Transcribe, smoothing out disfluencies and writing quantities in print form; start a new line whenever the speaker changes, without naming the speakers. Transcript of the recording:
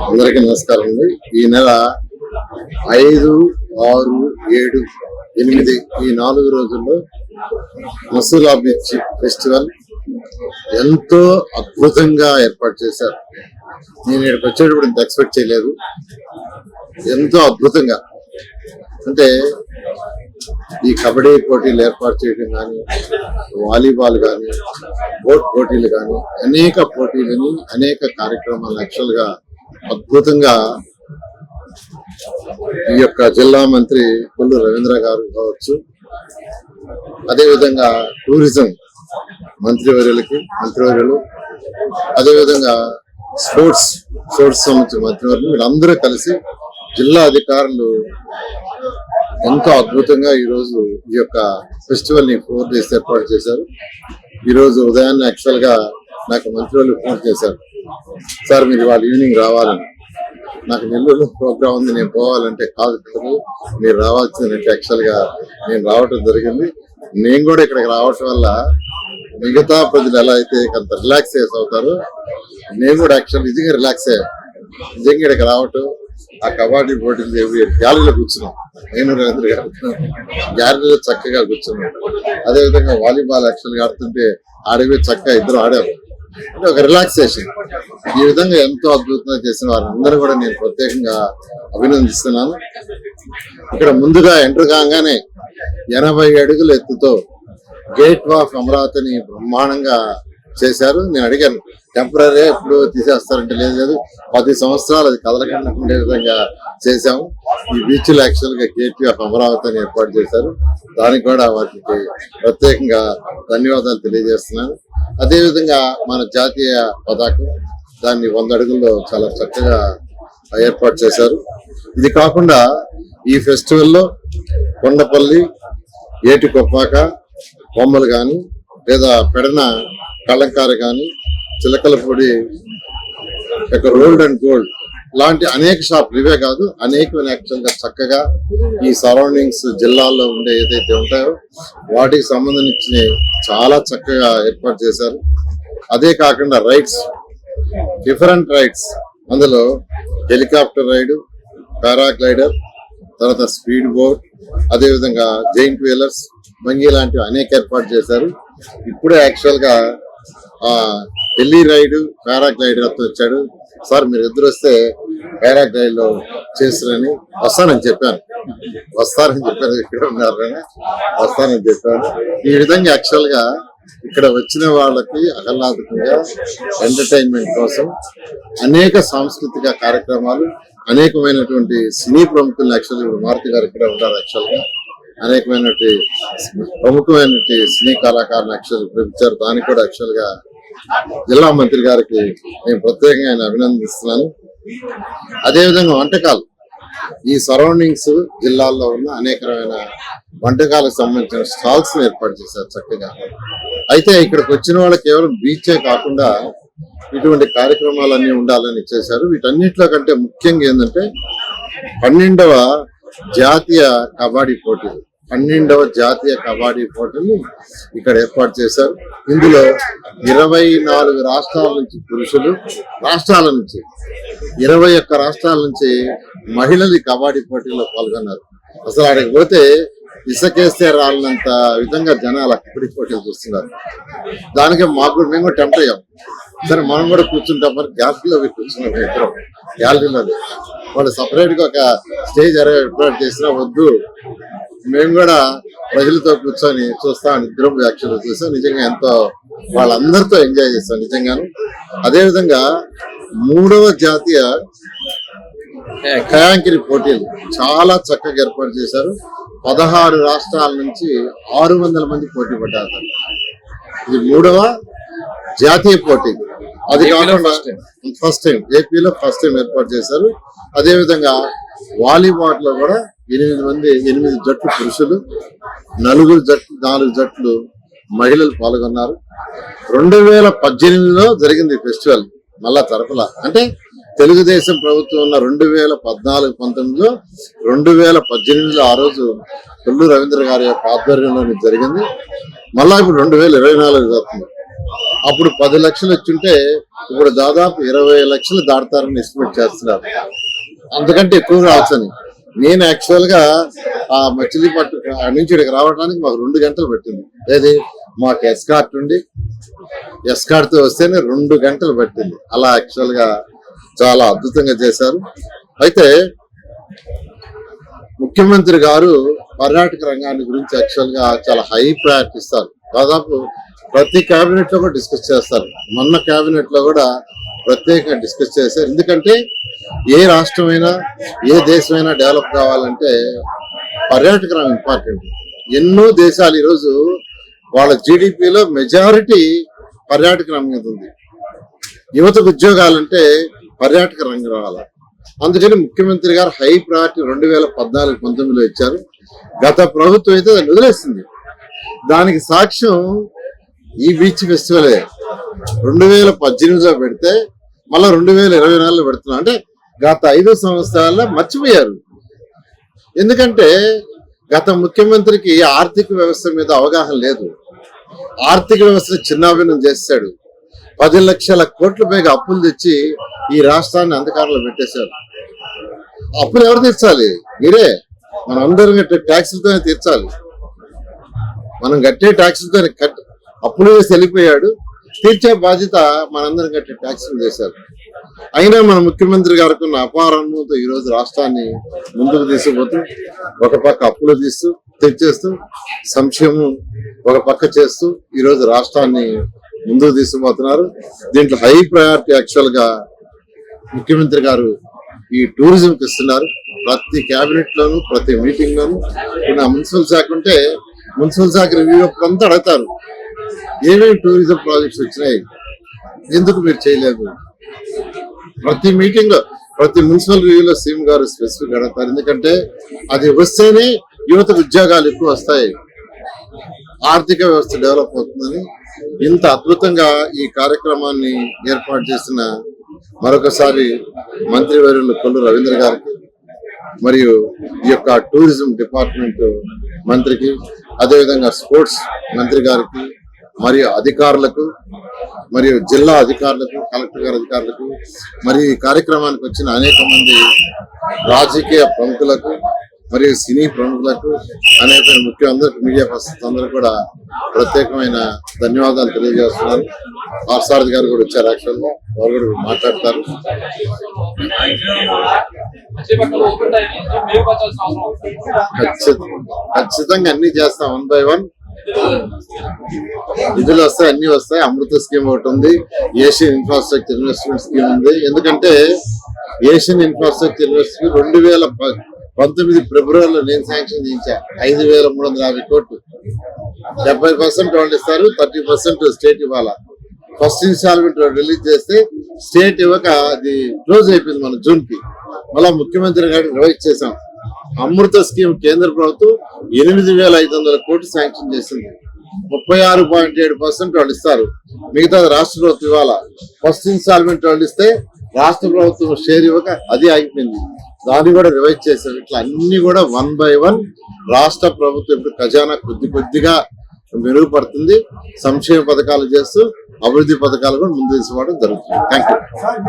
అందరికీ నమస్కారం అండి. ఈ నెల 5, 6, 7, 8 ఈ 4 రోజుల్లో మసూలా బీచ్ ఫెస్టివల్ ఎంతో అద్భుతంగా ఏర్పాటు చేశారు. నేను ఇక్కడికి వచ్చేటప్పుడు ఇంత ఎక్స్పెక్ట్ చేయలేదు. ఎంతో అద్భుతంగా అంటే ఈ కబడ్డీ పోటీలు ఏర్పాటు చేయడం కానీ, వాలీబాల్ కానీ, బోట్ పోటీలు కానీ, అనేక పోటీలని, అనేక కార్యక్రమాలు యాక్చువల్ గా అద్భుతంగా ఈ యొక్క జిల్లా మంత్రి కొల్లు రవీంద్ర గారు కావచ్చు, అదేవిధంగా టూరిజం మంత్రివర్యులు, అదేవిధంగా స్పోర్ట్స్ సంబంధించిన మంత్రివర్యులు వీళ్ళందరూ కలిసి జిల్లా అధికారులు ఎంతో అద్భుతంగా ఈ రోజు ఈ యొక్క ఫెస్టివల్ ని 4 days ఏర్పాటు చేశారు. ఈ రోజు ఉదయాన్నే యాక్చువల్ గా నాకు మంత్రివర్యులు ఫోన్ చేశారు, సార్ మీరు ఇవాళ ఈవినింగ్ రావాలని. నాకు నెల్లూరులో ప్రోగ్రామ్ ఉంది, నేను పోవాలంటే కాదు మీరు రావాల్సిందంటే యాక్చువల్ గా నేను రావటం జరిగింది. నేను కూడా ఇక్కడికి రావటం వల్ల మిగతా ప్రజలు ఎలా అయితే కొంత రిలాక్స్ అవుతారో నేను కూడా యాక్చువల్ నిజంగా రిలాక్స్ అయ్యాను. నిజంగా ఇక్కడికి రావటం, ఆ కబడ్డీ పోటీలు గ్యాలరీలో కూర్చున్నాం, నేను రవీంద్ర గారు గ్యాలరీలో చక్కగా కూర్చున్నాం. అదేవిధంగా వాలీబాల్ యాక్చువల్గా ఆడుతుంటే ఆడవే చక్కగా ఇద్దరు ఆడారు. అంటే ఒక రిలాక్సేషన్. ఈ విధంగా ఎంతో అద్భుతంగా చేసిన వారందరూ కూడా నేను ప్రత్యేకంగా అభినందిస్తున్నాను. ఇక్కడ ముందుగా ఎంటర్ కాగానే 80 అడుగుల ఎత్తుతో గేట్ ఆఫ్ అమరావతిని బ్రహ్మాండంగా చేశారు. నేను అడిగాను, టెంపరీ ఎప్పుడు తీసేస్తారంటే లేదు 10 సంవత్సరాలు అది కదలకుండా ఉండే విధంగా చేశాము. ఈ బీచ్ లో యాక్చువల్ గా గేట్ ఆఫ్ అమరావతి అని ఏర్పాటు చేశారు. దానికి కూడా వాటికి ప్రత్యేకంగా ధన్యవాదాలు తెలియజేస్తున్నాను. అదేవిధంగా మన జాతీయ పతాకం దాన్ని 100 అడుగుల్లో చాలా చక్కగా ఏర్పాటు చేశారు. ఇది కాకుండా ఈ ఫెస్టివల్లో కొండపల్లి, ఏటికొప్పాక బొమ్మలు కానీ, లేదా పెడన కళంకార కానీ, చిలకలపూడి రోల్డ్ అండ్ గోల్డ్ లాంటి అనేక షాపులు, ఇవే కాదు అనేకమైన యాక్చువల్ గా చక్కగా ఈ సరౌండింగ్స్ జిల్లాల్లో ఉండే ఏదైతే ఉంటాయో వాటికి సంబంధించి చాలా చక్కగా ఏర్పాటు చేశారు. అదే కాకుండా రైడ్స్, డిఫరెంట్ రైడ్స్, అందులో హెలికాప్టర్ రైడ్, పారాగ్లైడర్, తర్వాత స్పీడ్ బోట్, అదేవిధంగా జైంట్ వీలర్స్, మంగి లాంటివి అనేక ఏర్పాటు చేశారు. ఇప్పుడే యాక్చువల్ గా ఢిల్లీ రైడ్, పారాగ్లైడర్ వచ్చాడు. సార్ మీరు ఇద్దరు వస్తే పారాగ్లైడ్ లో చేస్తారని వస్తానని చెప్పాను. ఇక్కడ ఉన్నారని వస్తానని చెప్పాను. ఈ విధంగా యాక్చువల్ గా ఇక్కడ వచ్చిన వాళ్ళకి ఆహ్లాదకంగా ఎంటర్టైన్మెంట్ కోసం అనేక సాంస్కృతిక కార్యక్రమాలు, అనేకమైనటువంటి సినీ ప్రముఖులు యాక్చువల్గా మారుతి గారు ఇక్కడ ఉంటారు. యాక్చువల్ గా అనేకమైనటువంటి ప్రముఖమైనటువంటి సినీ కళాకారులు యాక్చువల్ పిలిచారు. దానికి కూడా యాక్చువల్ గా జిల్లా మంత్రి గారికి నేను ప్రత్యేకంగా అభినందిస్తున్నాను. అదేవిధంగా వంటకాలు, ఈ సరౌండింగ్స్ జిల్లాల్లో ఉన్న అనేకమైన వంటకాలకు సంబంధించిన స్టాల్స్ ఏర్పాటు చేశారు చక్కగా. అయితే ఇక్కడికి వచ్చిన వాళ్ళు కేవలం బీచే కాకుండా ఇటువంటి కార్యక్రమాలన్నీ ఉండాలని చేశారు. వీటన్నిటిలో కంటే ముఖ్యంగా ఏంటంటే 12వ జాతీయ కబడ్డీ పోటీలు, 12వ జాతీయ కబడ్డీ పోటీలు ఇక్కడ ఏర్పాటు చేశారు. ఇందులో 24 రాష్ట్రాల నుంచి పురుషులు, 21 రాష్ట్రాల నుంచి మహిళలు కబడ్డీ పోటీల్లో పాల్గొన్నారు. అసలు ఆడికి పోతే ఇసుకేస్తే రాళ్ళంత విధంగా జనాలు కబడ్డీ పోటీలు చూస్తున్నారు. దానికి మేము కూడా టెంప్ట్ అయ్యాం. సరే మనం కూడా కూర్చుంటాం, మరి గ్యాలరీలో కూర్చున్నాం. ఇద్దరం గ్యాలరీలో వాళ్ళు సపరేట్ గా ఒక స్టేజ్ ఏర్పాటు చేసినా వద్దు, మేము కూడా ప్రజలతో కూర్చొని చూస్తాం. ఇద్దరం యాక్చువల్గా చూసాం. నిజంగా ఎంతో వాళ్ళందరితో ఎంజాయ్ చేస్తాం నిజంగాను. అదేవిధంగా 3వ జాతీయ కయాంకిరి పోటీలు చాలా చక్కగా ఏర్పాటు చేశారు. 16 రాష్ట్రాల నుంచి 600 మంది పోటీ పడ్డారు. ఇది 3వ జాతీయ పోటీ. అది కాకుండా ఫస్ట్ టైం ఏపీలో ఏర్పాటు చేశారు. అదేవిధంగా వాలీబాల్ లో కూడా 8 జట్లు పురుషులు, 4 జట్లు మహిళలు పాల్గొన్నారు. 2018లో జరిగింది ఫెస్టివల్, మళ్ళా తరపులా. అంటే తెలుగుదేశం ప్రభుత్వం ఉన్న 2014-19లో 2018లో ఆ రోజు కొల్లు రవీంద్ర గారి యొక్క ఆధ్వర్యంలో జరిగింది. మళ్ళా ఇప్పుడు 2024 జరుగుతుంది. అప్పుడు 10 లక్షలు వచ్చింటే ఇప్పుడు దాదాపు 20 లక్షలు దాడతారని ఎస్టిమేట్ చేస్తున్నారు. అంతకంటే ఎక్కువ రావచ్చని. నేను యాక్చువల్ గా ఆ మచిలీపట్నం నుంచి ఇక్కడికి రావడానికి మాకు 2 గంటలు పట్టింది. ఏది మాకు ఎస్కార్ట్ ఉండి ఎస్కార్ట్ తో వస్తేనే 2 గంటలు పట్టింది. అలా యాక్చువల్ గా చాలా అద్భుతంగా చేశారు. అయితే ముఖ్యమంత్రి గారు పర్యాటక రంగాన్ని గురించి యాక్చువల్ గా చాలా హై ప్రయారిటీ ఇస్తారు. దాదాపు ప్రతి కేబినెట్ లో కూడా డిస్కస్ చేస్తారు. మొన్న కేబినెట్ లో కూడా ప్రత్యేకంగా డిస్కస్ చేశారు. ఎందుకంటే ఏ రాష్ట్రమైనా ఏ దేశమైనా డెవలప్ కావాలంటే పర్యాటక రంగం ఇంపార్టెంట్. ఎన్నో దేశాలు ఈరోజు వాళ్ళ జీడిపిలో మెజారిటీ పర్యాటక రంగం మీద ఉంది. యువతకు ఉద్యోగాలంటే పర్యాటక రంగం రావాలి. అందుకని ముఖ్యమంత్రి గారు హై ప్రయారిటీ 2014-19లో ఇచ్చారు. గత ప్రభుత్వం అయితే దాన్ని వదిలేసింది. దానికి సాక్ష్యం ఈ బీచ్ ఫెస్టివలే. 2018లో పెడితే మళ్ళా 2024లో పెడుతున్నాం. అంటే గత 5 సంవత్సరాల్లో మర్చిపోయారు. ఎందుకంటే గత ముఖ్యమంత్రికి ఆర్థిక వ్యవస్థ మీద అవగాహన లేదు. ఆర్థిక వ్యవస్థ చిన్నాభిన్నం చేశాడు. 10 లక్షల కోట్ల పైగా అప్పులు తెచ్చి ఈ రాష్ట్రాన్ని అంధకారంలో పెట్టేశారు. అప్పులు ఎవరు తీర్చాలి? మీరే. మనం అందరం కట్టే ట్యాక్సులతోనే తీర్చాలి. మనం కట్టే ట్యాక్సులతోనే అప్పులు వేసి వెళ్ళిపోయాడు. తీర్చే బాధ్యత మనందరం కట్టే ట్యాక్సులు చేశారు. అయినా మన ముఖ్యమంత్రి గారికి ఉన్న అపార అనుభవంతో ఈ రోజు రాష్ట్రాన్ని ముందుకు తీసుకుపోతూ ఒక పక్క అప్పులు తీస్తూ తెచ్చేస్తూ సంక్షేమం ఒక పక్క చేస్తూ ఈ రోజు రాష్ట్రాన్ని ముందుకు తీసుకుపోతున్నారు. దీంట్లో హై ప్రయారిటీ యాక్చువల్ గా ముఖ్యమంత్రి గారు ఈ టూరిజంకి ఇస్తున్నారు. ప్రతి కేబినెట్ లోను ప్రతి మీటింగ్ లోను. మున్సిపల్ శాఖ ఉంటే మున్సిపల్ శాఖ రివ్యూ అంతా అడుగుతారు, ఏమేమి టూరిజం ప్రాజెక్ట్స్ వచ్చినాయి, ఎందుకు మీరు చేయలేదు. ప్రతి మీటింగ్ లో ప్రతి మున్సిపల్ రివ్యూలో సీఎం గారు స్పెసిఫిక్ అడుగుతారు. ఎందుకంటే అది వస్తేనే యువతకు ఉద్యోగాలు ఎక్కువ వస్తాయి, ఆర్థిక వ్యవస్థ డెవలప్ అవుతుందని. ఇంత అద్భుతంగా ఈ కార్యక్రమాన్ని ఏర్పాటు చేసిన మరొకసారి మంత్రివర్యులు కొల్లు రవీంద్ర గారికి, మరియు ఈ యొక్క టూరిజం డిపార్ట్మెంట్ మంత్రికి, అదేవిధంగా స్పోర్ట్స్ మంత్రి గారికి, మరియు అధికారులకు, మరియు జిల్లా అధికారులకు, కలెక్టర్ గారి అధికారులకు, మరియు ఈ కార్యక్రమానికి వచ్చిన అనేక మంది రాజకీయ ప్రముఖులకు మరియు సినీ ప్రముఖులకు, అనేక ముఖ్య అందరికి, మీడియా పర్సన్స్ అందరూ కూడా ప్రత్యేకమైన ధన్యవాదాలు తెలియజేస్తున్నారు. పార్సారథి గారు కూడా వచ్చారు. యాక్చువల్ గా వారు కూడా మాట్లాడతారు. ఖచ్చితంగా అన్ని చేస్తాం. 1 by 1 నిధులు వస్తాయి, అన్ని వస్తాయి. అమృత స్కీమ్ ఒకటి ఉంది, ఏషియన్ ఇన్ఫ్రాస్ట్రక్చర్ ఇన్వెస్ట్మెంట్ స్కీమ్ ఉంది. ఎందుకంటే ఏషియన్ ఇన్ఫ్రాస్ట్రక్చర్ ఇన్వెస్ట్మెంట్ 2019 ఫిబ్రవరిలో నేను శాంక్షన్ చేయించా. 5,350 కోట్లు. 70% వాళ్ళు ఇస్తారు, 30% స్టేట్ ఇవ్వాలా. ఫస్ట్ ఇన్స్టాల్మెంట్ రిలీజ్ చేస్తే స్టేట్ ఇవ్వక అది క్లోజ్ అయిపోయింది మన జూన్ కి. మళ్ళా ముఖ్యమంత్రి గారికి రివైజ్ చేశాం. అమృత స్కీమ్ కేంద్ర ప్రభుత్వం 8,500 కోట్లు శాంక్షన్ చేసింది. 36.7% వాళ్ళు ఇస్తారు, మిగతా రాష్ట్ర ప్రభుత్వం ఇవ్వాలా. ఫస్ట్ ఇన్స్టాల్మెంట్ వాళ్ళు ఇస్తే రాష్ట్ర ప్రభుత్వం షేర్ ఇవ్వక అది ఆగిపోయింది. దాన్ని కూడా రివైజ్ చేశారు. ఇట్లా అన్ని కూడా 1 by 1 రాష్ట్ర ప్రభుత్వం ఇప్పుడు ఖజానా కొద్దిగా మెరుగుపడుతుంది. సంక్షేమ పథకాలు చేస్తూ అభివృద్ధి పథకాలు కూడా ముందు తీసుకోవడం జరుగుతుంది. Thank you.